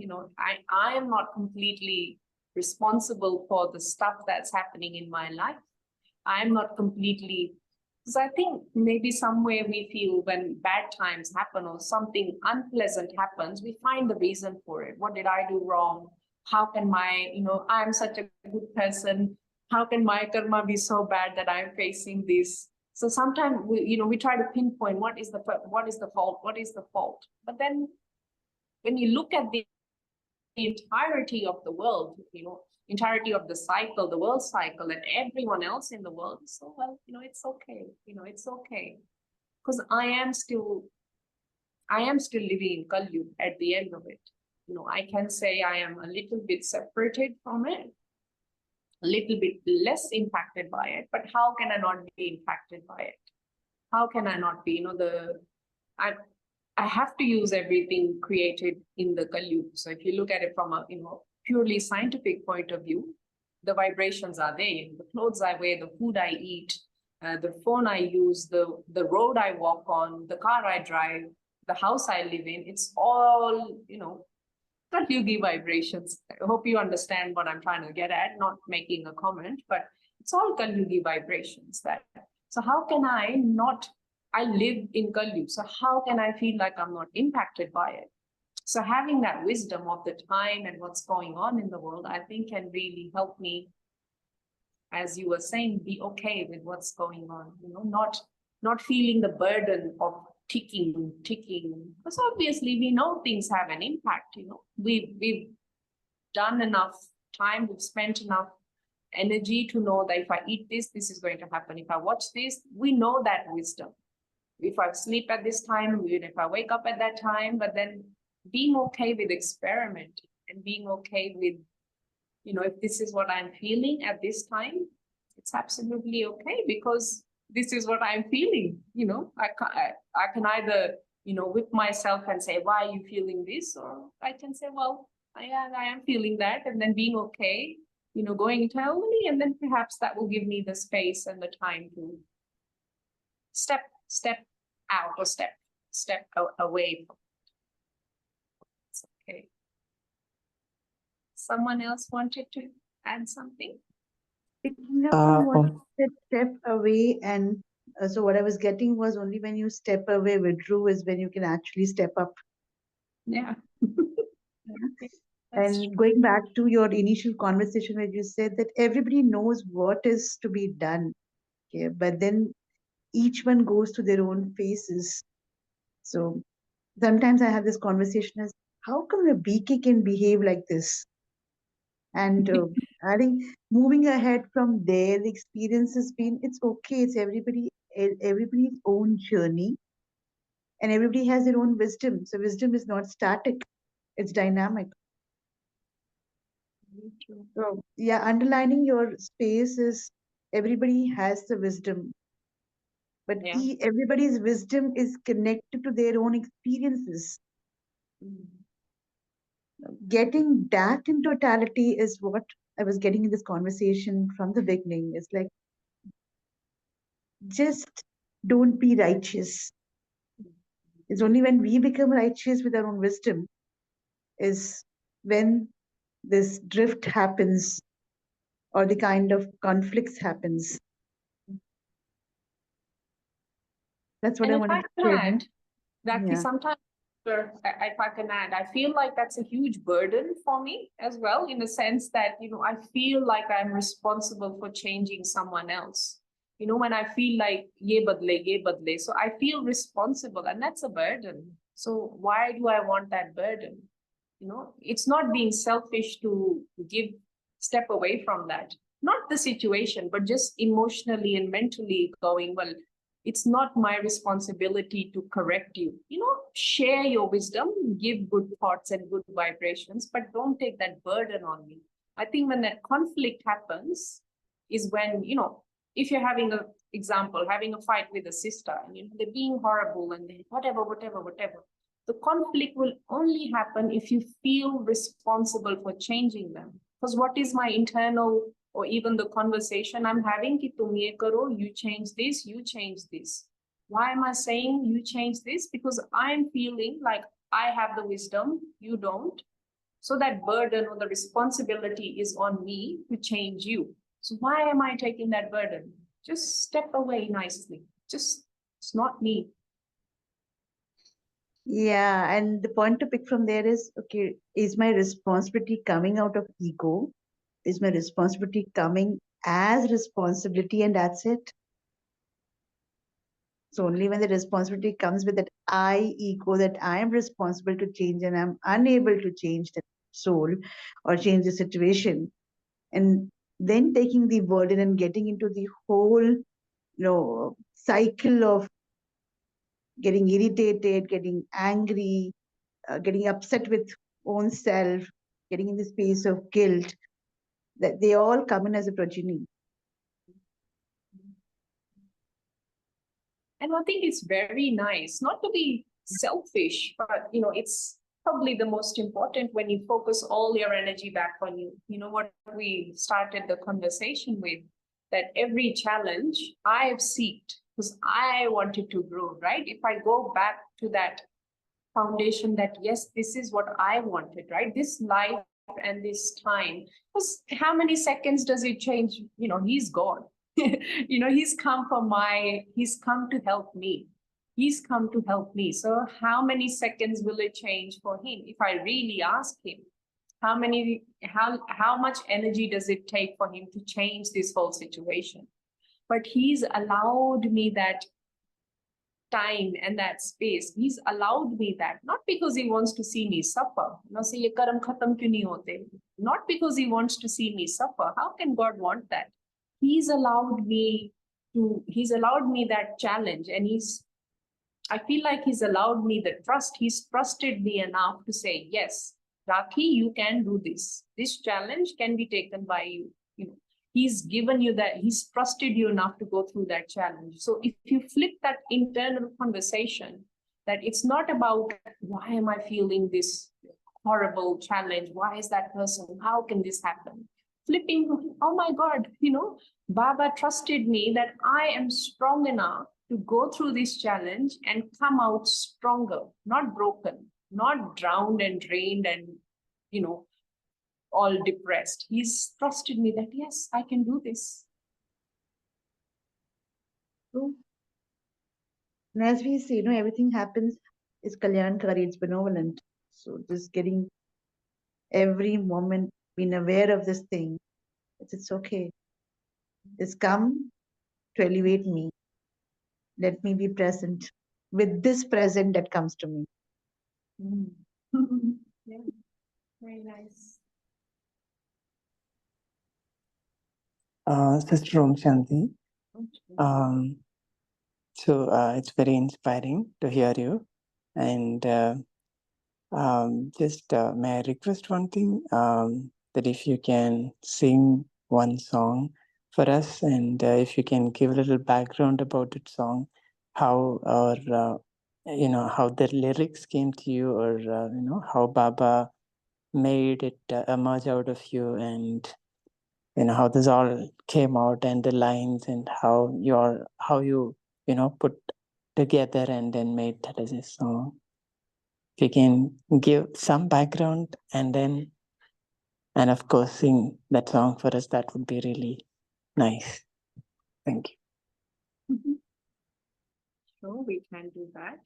[SPEAKER 3] I am not completely responsible for the stuff that's happening in my life. I am not completely, because I think maybe somewhere we feel when bad times happen or something unpleasant happens, we find the reason for it. What did I do wrong? How can I'm such a good person. How can my karma be so bad that I'm facing this? So sometimes we try to pinpoint what is the fault. But then when you look at the entirety of the world, entirety of the cycle, the world cycle, and everyone else in the world, so well, it's okay. It's okay. Because I am still living in Kali at the end of it. I can say I am a little bit separated from it, a little bit less impacted by it, but how can I not be impacted by it? How can I not be, I have to use everything created in the Kali. So if you look at it from a, purely scientific point of view, the vibrations are there. The clothes I wear, the food I eat, the phone I use, the road I walk on, the car I drive, the house I live in, it's all, Kali vibrations. I hope you understand what I'm trying to get at, not making a comment, but it's all Kali vibrations. So how can I live in Kali, so how can I feel like I'm not impacted by it? So having that wisdom of the time and what's going on in the world, I think can really help me, as you were saying, be okay with what's going on, not feeling the burden of ticking, because obviously we know things have an impact. We've done enough time, we've spent enough energy to know that if I eat this is going to happen. If I watch this, we know that wisdom. If I sleep at this time, if I wake up at that time, but then being okay with experimenting and being okay with, if this is what I'm feeling at this time, it's absolutely okay, because this is what I'm feeling. I can either, whip myself and say, why are you feeling this? Or I can say, well, I am feeling that, and then being okay, going internally, and then perhaps that will give me the space and the time to step out or step away from it. It's okay. Someone else wanted to add something?
[SPEAKER 4] Picking up on what you said, step away, and so what I was getting was only when you step away, withdraw, is when you can actually step up.
[SPEAKER 3] Yeah.
[SPEAKER 4] And going back to your initial conversation where you said that everybody knows what is to be done, okay, but then each one goes to their own phases. So sometimes I have this conversation as, how come a beaky can behave like this? And I think moving ahead from there, the experience has been, it's okay, it's everybody's own journey, and everybody has their own wisdom. So wisdom is not static, it's dynamic. So yeah, underlining your space is everybody has the wisdom, but everybody's wisdom is connected to their own experiences. Getting that in totality is what I was getting in this conversation from the beginning. It's like, just don't be righteous. It's only when we become righteous with our own wisdom is when this drift happens or the kind of conflicts happens. That's what I wanted to add.
[SPEAKER 3] That sometimes, if I can add, I feel like that's a huge burden for me as well, in the sense that, I feel like I'm responsible for changing someone else. When I feel like, ye badle, so I feel responsible, and that's a burden. So why do I want that burden? It's not being selfish to step away from that. Not the situation, but just emotionally and mentally going, well, it's not my responsibility to correct you. Share your wisdom, give good thoughts and good vibrations, but don't take that burden on me. I think when that conflict happens is when, if you're having having a fight with a sister, and they're being horrible and they whatever. The conflict will only happen if you feel responsible for changing them. Because what is my internal or even the conversation I'm having, ki tum ye karo, you change this, you change this. Why am I saying you change this? Because I'm feeling like I have the wisdom, you don't. So that burden or the responsibility is on me to change you. So why am I taking that burden? Just step away nicely. It's not me.
[SPEAKER 4] Yeah, and the point to pick from there is, okay, is my responsibility coming out of ego? Is my responsibility coming as responsibility, and that's it? So only when the responsibility comes with that I ego, that I am responsible to change and I'm unable to change the soul or change the situation, and then taking the burden and getting into the whole cycle of getting irritated, getting angry, getting upset with own self, getting in the space of guilt, that they all come in as a progeny.
[SPEAKER 3] And I think it's very nice not to be selfish, but it's probably the most important when you focus all your energy back on you. What we started the conversation with, that every challenge I have seeked because I wanted to grow, right? If I go back to that foundation that, yes, this is what I wanted, right? This life and this time, because how many seconds does it change? He's God. He's come to help me. He's come to help me. So how many seconds will it change for him? If I really ask him, how much energy does it take for him to change this whole situation? But he's allowed me that time and that space. He's allowed me that, not because he wants to see me suffer. Not because he wants to see me suffer. How can God want that? He's allowed me that challenge, and I feel like he's allowed me the trust. He's trusted me enough to say, yes, Rakhi, you can do this. This challenge can be taken by you. He's given you that, he's trusted you enough to go through that challenge. So if you flip that internal conversation, that it's not about why am I feeling this horrible challenge? Why is that person? How can this happen? Flipping, oh my God, Baba trusted me that I am strong enough to go through this challenge and come out stronger, not broken, not drowned and drained and, all depressed. He's trusted me that, yes, I can do this.
[SPEAKER 4] And as we see, everything happens is Kalyankari, it's benevolent. So just getting every moment, being aware of this thing, it's okay. It's come to elevate me. Let me be present with this present that comes to me.
[SPEAKER 3] Yeah, very nice.
[SPEAKER 5] Sister Om Shanti. It's very inspiring to hear you. And may I request one thing? That if you can sing one song for us, and if you can give a little background about that song, how how the lyrics came to you, or how Baba made it emerge out of you, and how this all came out, and the lines, and how you put together and then made that as a song. If you can give some background and of course sing that song for us, that would be really nice. Thank you.
[SPEAKER 3] Sure, we can do that.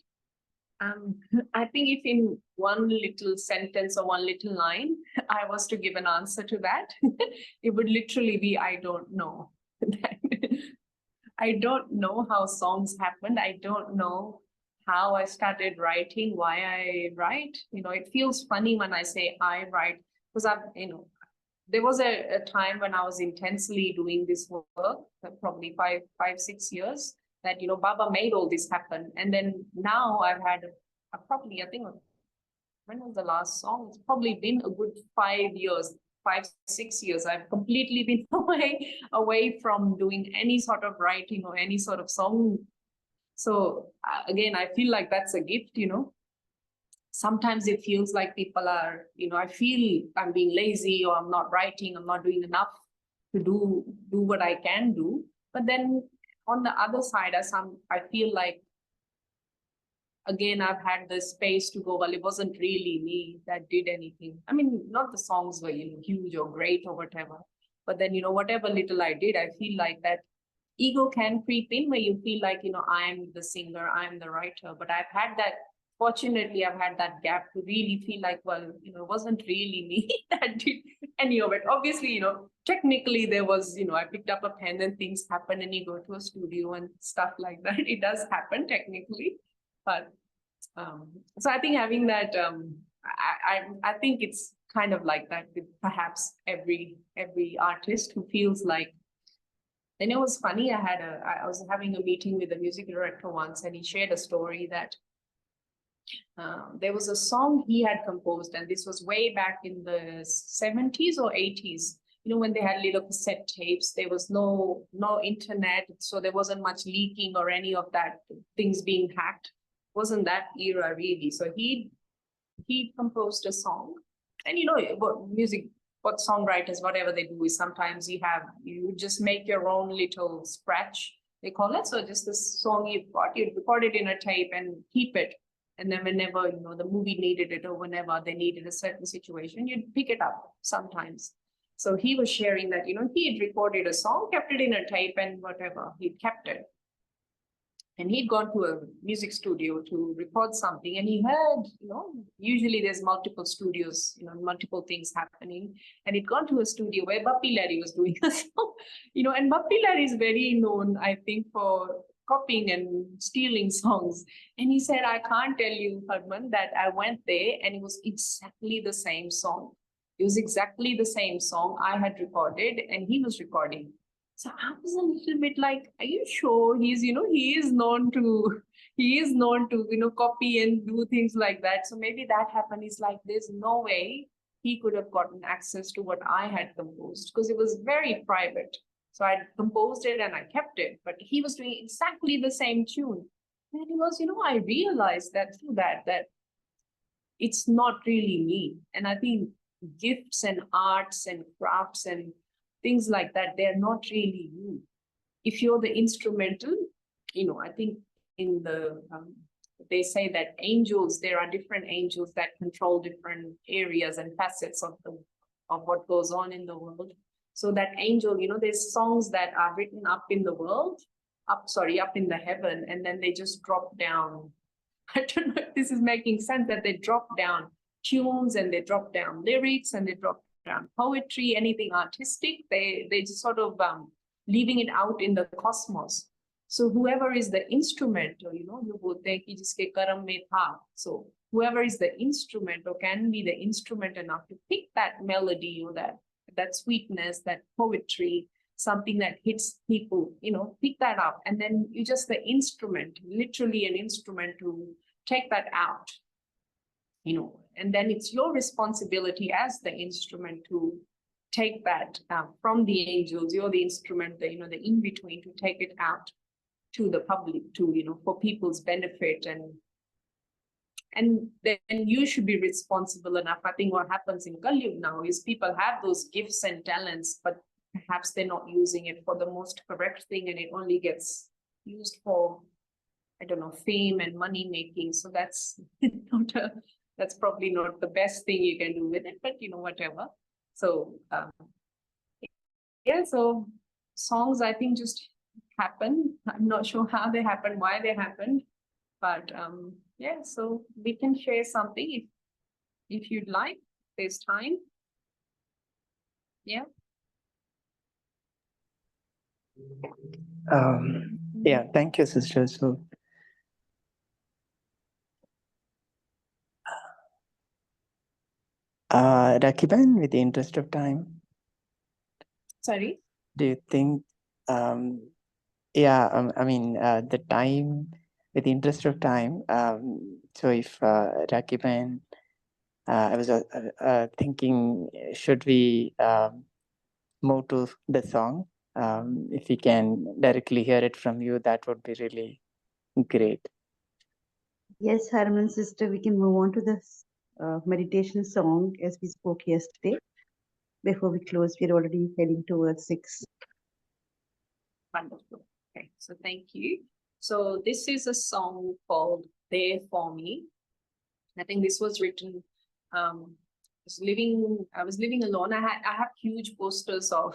[SPEAKER 3] I think if in one little sentence or one little line, I was to give an answer to that, it would literally be, I don't know. I don't know how songs happened. I don't know how I started writing, why I write. It feels funny when I say I write, because there was a time when I was intensely doing this work, probably 5, 6 years. that, you know, Baba made all this happen. And then now I've had probably, I think, when was the last song? It's probably been a good 5 years, 5-6 years. I've completely been away from doing any sort of writing or any sort of song. So again, I feel like that's a gift, you know. Sometimes it feels like people are, you know, I feel I'm being lazy or I'm not writing, I'm not doing enough to do what I can do. But then on the other side, I feel like, again, I've had the space to go, well, it wasn't really me that did anything. I mean, not the songs were, you know, huge or great or whatever. But then, you know, whatever little I did, I feel like that ego can creep in where you feel like, you know, I'm the singer, I'm the writer. But fortunately, I've had that gap to really feel like, well, you know, it wasn't really me that did any of it. Obviously, you know, technically there was, you know, I picked up a pen and things happen and you go to a studio and stuff like that. It does happen technically. But so I think having that, I think it's kind of like that with perhaps every artist who feels like. And it was funny. I was having a meeting with a music director once, and he shared a story that there was a song he had composed, and this was way back in the 70s or 80s. You know, when they had little cassette tapes, there was no internet, so there wasn't much leaking or any of that, things being hacked. Wasn't that era really. So he composed a song. And you know what songwriters, whatever they do is sometimes you just make your own little scratch, they call it. So just this song you've got, you record it in a tape and keep it. And then whenever, you know, the movie needed it or whenever they needed a certain situation, you'd pick it up sometimes. So he was sharing that, you know, he had recorded a song, kept it in a tape and whatever, he'd kept it. And he'd gone to a music studio to record something, and he heard, you know, usually there's multiple studios, you know, multiple things happening. And he'd gone to a studio where Bappi Larry was doing a song, you know, and Bappi Larry is very known, I think, for copying and stealing songs. And he said, I can't tell you, Harman, that I went there and it was exactly the same song. It was exactly the same song I had recorded and he was recording. So I was a little bit like, are you sure? He is known to, you know, copy and do things like that. So maybe that happened. He's like, there's no way he could have gotten access to what I had composed because it was very private. So I composed it and I kept it, but he was doing exactly the same tune. And he was, you know, I realized that through that it's not really me. And I think gifts and arts and crafts and things like that, they're not really you. If you're the instrumental, you know, I think in the, they say that angels, there are different angels that control different areas and facets of what goes on in the world. So that angel, you know, there's songs that are written up in the world, up in the heaven, and then they just drop down. I don't know if this is making sense, that they drop down tunes and they drop down lyrics and they drop down poetry, anything artistic, they just sort of leaving it out in the cosmos. So whoever is the instrument, or you know, you bolte hain ki jiske karam mein tha. So whoever is the instrument or can be the instrument enough to pick that melody or that sweetness, that poetry, something that hits people, you know, pick that up, and then you just the instrument, literally an instrument to take that out, you know, and then it's your responsibility as the instrument to take that from the angels. You're the instrument, the in-between, to take it out to the public, to, you know, for people's benefit. And then you should be responsible enough. I think what happens in Kalyug now is people have those gifts and talents, but perhaps they're not using it for the most correct thing, and it only gets used for, I don't know, fame and money making. So that's that's probably not the best thing you can do with it, but you know, whatever. So yeah, so songs, I think, just happen. I'm not sure how they happen, why they happened, but yeah, so we can share something if you'd like. There's time. Yeah.
[SPEAKER 5] Yeah, thank you, sister. So Rakiban, with the interest of time,
[SPEAKER 3] Sorry?
[SPEAKER 5] do you think Yeah, I mean, the time, with the interest of time, so if Rakiban, I was thinking, should we move to the song? If we can directly hear it from you, that would be really great.
[SPEAKER 4] Yes, Harman sister, we can move on to the meditation song as we spoke yesterday. Before we close, we're already heading towards 6.
[SPEAKER 3] Wonderful. Okay, so thank you. So this is a song called There For Me. I think this was written, I was living alone. I have huge posters of,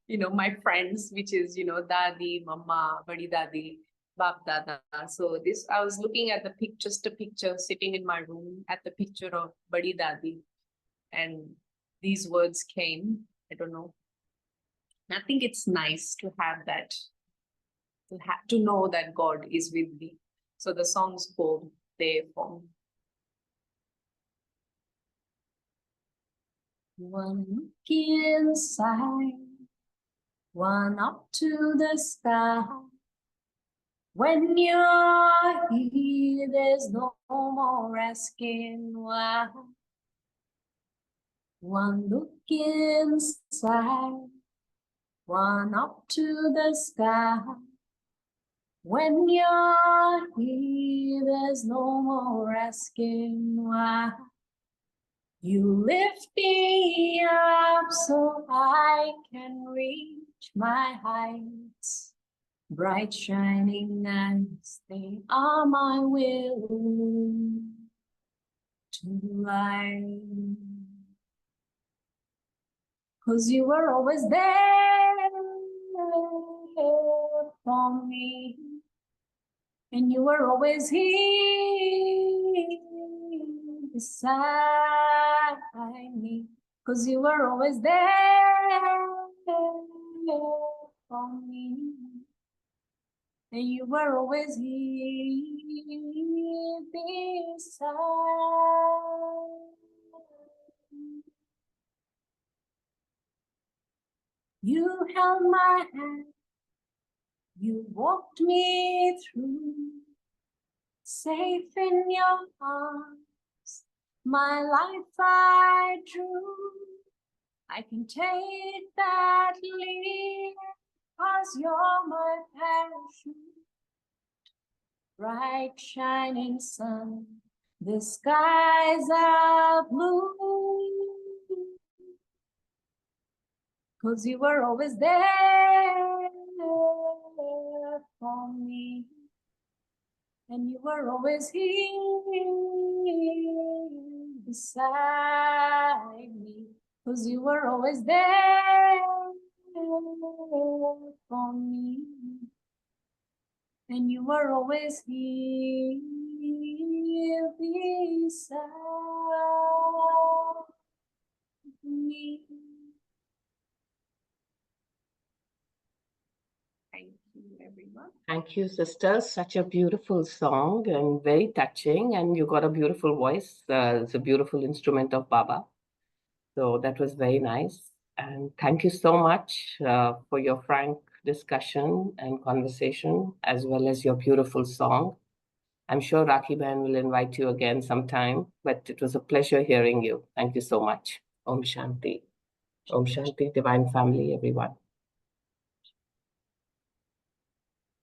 [SPEAKER 3] my friends, which is, Dadi, Mama, Badi Dadi, Bap Dada. So this, I was looking at just a picture sitting in my room at the picture of Badi Dadi. And these words came, I don't know. I think it's nice to have that, to know that God is with me. So the song's called There For Me. One look inside, one up to the sky. When you're here, there's no more asking why. One look inside, one up to the sky. When you're here, there's no more asking why. You lift me up so I can reach my heights. Bright shining nights, they are my will to light. 'Cause you were always there for me, and you were always here beside me. 'Cause you were always there for me, and you were always here beside me. You held my hand, you walked me through, safe in your arms, my life I drew. I can take that leap, 'cause you're my parachute. Bright shining sun, the skies are blue. 'Cause you were always there for me, and you were always here beside me. 'Cause you were always there for me, and you were always here beside me. Thank you, everyone.
[SPEAKER 2] Thank you, sisters. Such a beautiful song and very touching. And you got a beautiful voice. It's a beautiful instrument of Baba. So that was very nice. And thank you so much for your frank discussion and conversation, as well as your beautiful song. I'm sure Rakhi Ban will invite you again sometime, but it was a pleasure hearing you. Thank you so much. Om Shanti. Om Shanti, Divine Family, everyone.